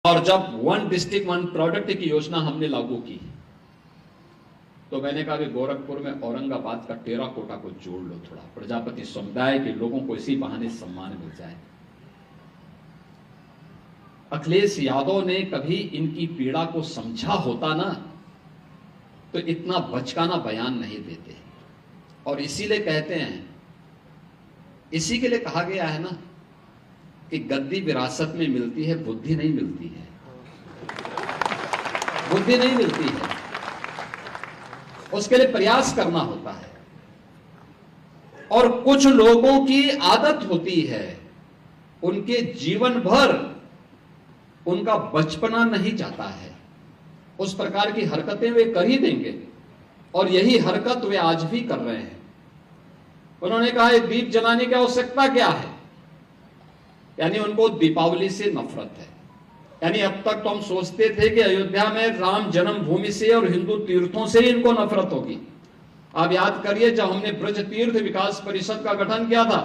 और जब one district one product की योजना हमने लागू की तो मैंने कहा कि गोरखपुर में औरंगाबाद का टेराकोटा को जोड़ लो, थोड़ा प्रजापति समुदाय के लोगों को इसी बहाने सम्मान मिल जाए। अखिलेश यादव ने कभी इनकी पीड़ा को समझा होता ना तो इतना बचकाना बयान नहीं देते। और इसीलिए कहते हैं, इसी के लिए कहा गया है ना कि गद्दी विरासत में मिलती है, बुद्धि नहीं मिलती है, बुद्धि नहीं मिलती है, उसके लिए प्रयास करना होता है। और कुछ लोगों की आदत होती है, उनके जीवन भर उनका बचपना नहीं जाता है, उस प्रकार की हरकतें वे कर ही देंगे और यही हरकत वे आज भी कर रहे हैं। उन्होंने कहा दीप जलाने की आवश्यकता क्या है, यानी उनको दीपावली से नफरत है। यानी अब तक तो हम सोचते थे कि अयोध्या में राम जन्मभूमि से और हिंदू तीर्थों से ही इनको नफरत होगी। आप याद करिए, जब हमने ब्रज तीर्थ विकास परिषद का गठन किया था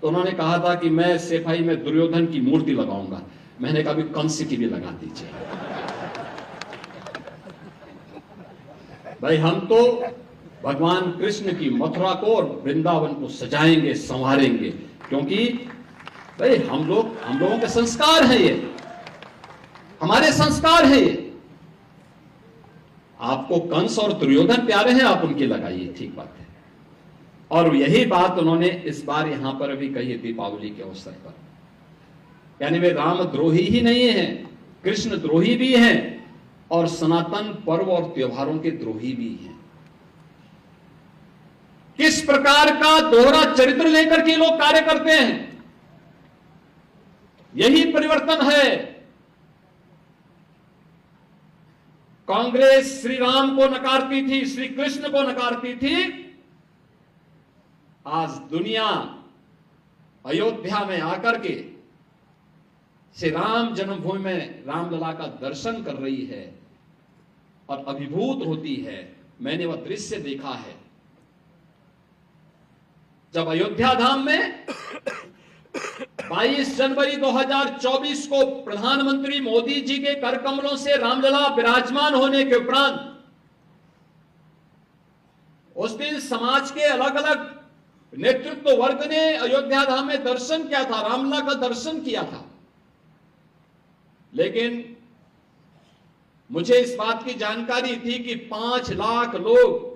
तो उन्होंने कहा था कि मैं सेफाई में दुर्योधन की मूर्ति लगाऊंगा। मैंने कहा कंस की भी लगा दीजिए। भाई हम तो भगवान कृष्ण की मथुरा को और वृंदावन को सजाएंगे, संवारेंगे, क्योंकि भाई हम लोगों के संस्कार है, ये हमारे संस्कार है। ये आपको कंस और दुर्योधन प्यारे हैं, आप उनकी लगाइए, ठीक बात है। और यही बात उन्होंने इस बार यहां पर भी कही दीपावली के अवसर पर। यानी वे रामद्रोही ही नहीं हैं, कृष्ण द्रोही भी हैं और सनातन पर्व और त्योहारों के द्रोही भी हैं। किस प्रकार का दोहरा चरित्र लेकर के लोग कार्य करते हैं, यही परिवर्तन है। कांग्रेस श्री राम को नकारती थी, श्री कृष्ण को नकारती थी, आज दुनिया अयोध्या में आकर के श्री राम जन्मभूमि में रामलला का दर्शन कर रही है और अभिभूत होती है। मैंने वह दृश्य देखा है जब अयोध्या धाम में 22 जनवरी 2024 को प्रधानमंत्री मोदी जी के कर कमलों से रामलला विराजमान होने के उपरांत उस दिन समाज के अलग अलग नेतृत्व वर्ग ने अयोध्या धाम में दर्शन किया था, रामलला का दर्शन किया था। लेकिन मुझे इस बात की जानकारी थी कि 5 लाख लोग